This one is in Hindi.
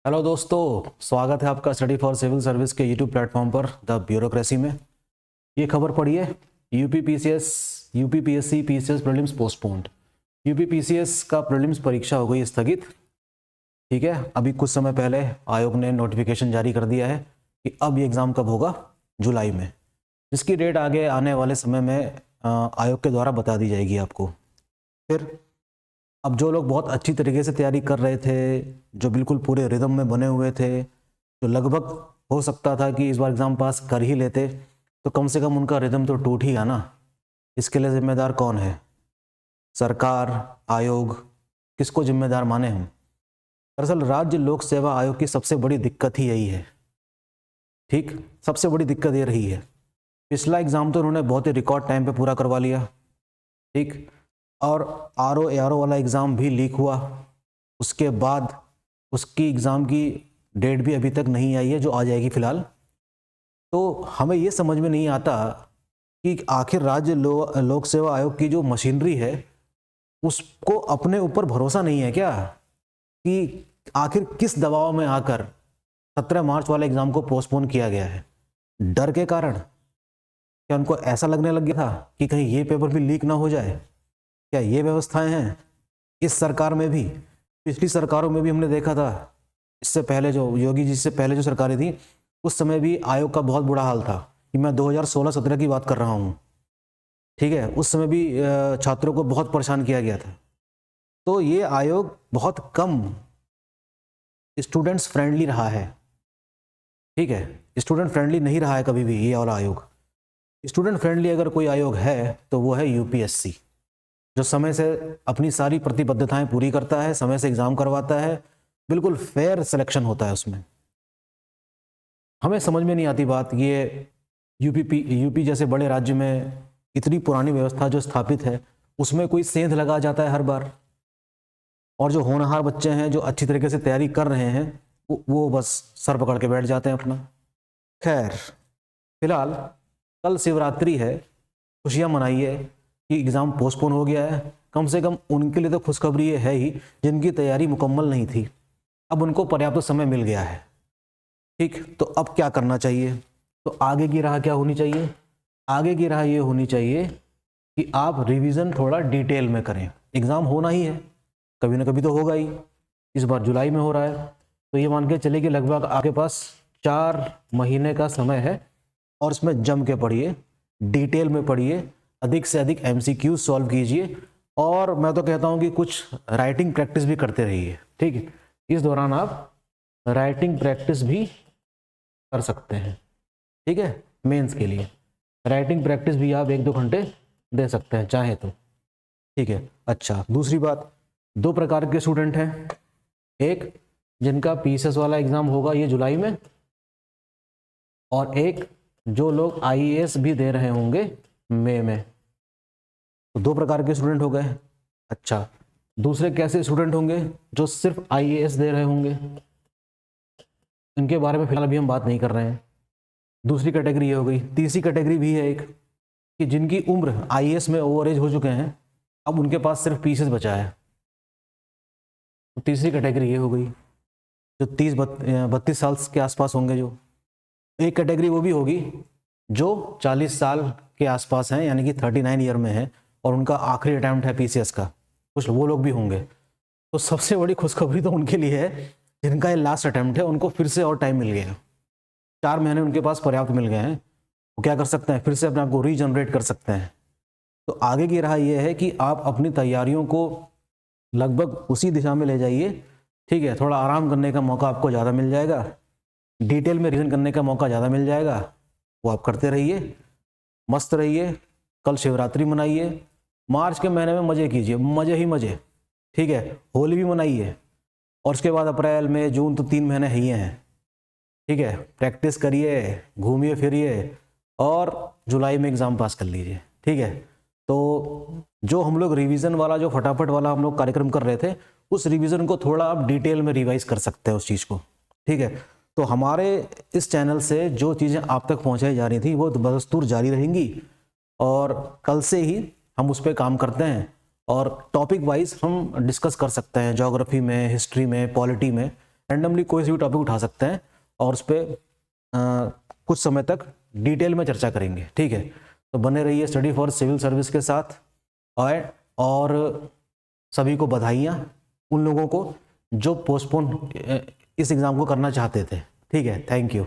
हेलो दोस्तों, स्वागत है आपका स्टडी फॉर सिविल सर्विस के यूट्यूब प्लेटफॉर्म पर द ब्यूरोक्रेसी में। ये खबर पढ़िए, UPPSC PCS prelims postponed. UPPCS का प्रीलिम्स परीक्षा हो गई स्थगित। ठीक है, अभी कुछ समय पहले आयोग ने नोटिफिकेशन जारी कर दिया है कि अब ये एग्ज़ाम कब होगा, जुलाई में, जिसकी डेट आगे आने वाले समय में आयोग के द्वारा बता दी जाएगी आपको। फिर अब जो लोग बहुत अच्छी तरीके से तैयारी कर रहे थे, जो बिल्कुल पूरे रिदम में बने हुए थे, जो लगभग हो सकता था कि इस बार एग्ज़ाम पास कर ही लेते, तो कम से कम उनका रिदम तो टूट ही गया ना। इसके लिए जिम्मेदार कौन है? सरकार, आयोग, किसको जिम्मेदार माने हम? दरअसल राज्य लोक सेवा आयोग की सबसे बड़ी दिक्कत ही यही है। ठीक, सबसे बड़ी दिक्कत ये रही है। पिछला एग्ज़ाम तो उन्होंने बहुत ही रिकॉर्ड टाइम पे पूरा करवा लिया, ठीक, और आरओ एआरओ वाला एग्ज़ाम भी लीक हुआ। उसके बाद उसकी एग्ज़ाम की डेट भी अभी तक नहीं आई है, जो आ जाएगी फ़िलहाल। तो हमें ये समझ में नहीं आता कि आखिर राज्य लोक सेवा आयोग की जो मशीनरी है, उसको अपने ऊपर भरोसा नहीं है क्या, कि आखिर किस दबाव में आकर 17 मार्च वाले एग्ज़ाम को पोस्टपोन किया गया है? डर के कारण? क्या उनको ऐसा लगने लग गया था कि कहीं ये पेपर भी लीक ना हो जाए? क्या ये व्यवस्थाएं हैं इस सरकार में भी? पिछली सरकारों में भी हमने देखा था, इससे पहले जो योगी जी से पहले जो सरकारें थी, उस समय भी आयोग का बहुत बुरा हाल था। कि मैं 2016-17 की बात कर रहा हूँ, ठीक है, उस समय भी छात्रों को बहुत परेशान किया गया था। तो ये आयोग बहुत कम स्टूडेंट्स फ्रेंडली रहा है। ठीक है, स्टूडेंट फ्रेंडली नहीं रहा है कभी भी ये वाला आयोग। स्टूडेंट फ्रेंडली अगर कोई आयोग है तो वो है यूपीएससी, जो समय से अपनी सारी प्रतिबद्धताएं पूरी करता है, समय से एग्ज़ाम करवाता है, बिल्कुल फेयर सिलेक्शन होता है उसमें। हमें समझ में नहीं आती बात, ये यूपी जैसे बड़े राज्य में इतनी पुरानी व्यवस्था जो स्थापित है, उसमें कोई सेंध लगा जाता है हर बार, और जो होनहार बच्चे हैं, जो अच्छी तरीके से तैयारी कर रहे हैं, वो बस सर पकड़ के बैठ जाते हैं अपना। खैर, फिलहाल कल शिवरात्रि है, खुशियाँ मनाइए कि एग्ज़ाम पोस्टपोन हो गया है। कम से कम उनके लिए तो खुशखबरी ये है ही, जिनकी तैयारी मुकम्मल नहीं थी, अब उनको पर्याप्त समय मिल गया है। ठीक, तो अब क्या करना चाहिए? तो आगे की राह क्या होनी चाहिए? आगे की राह ये होनी चाहिए कि आप रिवीजन थोड़ा डिटेल में करें। एग्ज़ाम होना ही है, कभी ना कभी तो होगा ही। इस बार जुलाई में हो रहा है, तो ये मान के चलिए कि लगभग आपके पास 4 महीने का समय है, और इसमें जम के पढ़िए, डिटेल में पढ़िए, अधिक से अधिक एमसीक्यू सॉल्व कीजिए, और मैं तो कहता हूँ कि कुछ राइटिंग प्रैक्टिस भी करते रहिए। ठीक है, इस दौरान आप राइटिंग प्रैक्टिस भी कर सकते हैं। ठीक है, मेंस के लिए राइटिंग प्रैक्टिस भी आप 1-2 घंटे दे सकते हैं चाहे तो। ठीक है, अच्छा, दूसरी बात, 2 प्रकार के स्टूडेंट हैं। एक जिनका पीसीएस वाला एग्ज़ाम होगा ये जुलाई में, और एक जो लोग आईएएस भी दे रहे होंगे मई में। तो 2 प्रकार के स्टूडेंट हो गए। अच्छा, दूसरे कैसे स्टूडेंट होंगे? जो सिर्फ आईएएस दे रहे होंगे, इनके बारे में फिलहाल अभी हम बात नहीं कर रहे हैं। दूसरी कैटेगरी ये हो गई। तीसरी कैटेगरी भी है एक, कि जिनकी उम्र आईएएस में ओवर एज हो चुके हैं, अब उनके पास सिर्फ पीसीएस बचा है। तो तीसरी कैटेगरी ये हो गई, जो 32 साल के आसपास होंगे। जो एक कैटेगरी वो भी होगी जो 40 साल के आसपास हैं, यानी कि 39 ईयर में है, और उनका आखिरी अटैम्प्ट है पीसीएस का, कुछ वो लोग भी होंगे। तो सबसे बड़ी खुशखबरी तो उनके लिए है जिनका ये लास्ट अटैम्प्ट है, उनको फिर से और टाइम मिल गया। 4 महीने उनके पास पर्याप्त मिल गए हैं। वो क्या कर सकते हैं? फिर से अपने आप को रीजनरेट कर सकते हैं। तो आगे की राह ये है कि आप अपनी तैयारियों को लगभग उसी दिशा में ले जाइए। ठीक है, थोड़ा आराम करने का मौका आपको ज़्यादा मिल जाएगा, डिटेल में रिवीजन करने का मौका ज़्यादा मिल जाएगा, वो आप करते रहिए, मस्त रहिए। कल शिवरात्रि मनाइए, मार्च के महीने में मज़े कीजिए, मज़े ही मज़े। ठीक है, होली भी मनाइए, और उसके बाद अप्रैल मई जून तो 3 महीने ही हैं। ठीक है, प्रैक्टिस करिए, घूमिए फिरिए, और जुलाई में एग्ज़ाम पास कर लीजिए। ठीक है, तो जो हम लोग रिवीजन वाला, जो फटाफट वाला हम लोग कार्यक्रम कर रहे थे, उस रिवीजन को थोड़ा आप डिटेल में रिवाइज कर सकते हैं उस चीज़ को। ठीक है, तो हमारे इस चैनल से जो चीज़ें आप तक पहुंचाई जा रही थी वो बदस्तूर जारी रहेंगी, और कल से ही हम उस पर काम करते हैं, और टॉपिक वाइज हम डिस्कस कर सकते हैं, ज्योग्राफी में, हिस्ट्री में, पॉलिटी में, रैंडमली कोई सी भी टॉपिक उठा सकते हैं और उस पर कुछ समय तक डिटेल में चर्चा करेंगे। ठीक है, तो बने रहिए स्टडी फॉर सिविल सर्विस के साथ। और सभी को बधाइयाँ उन लोगों को जो पोस्टपोन इस एग्ज़ाम को करना चाहते थे। ठीक है, थैंक यू।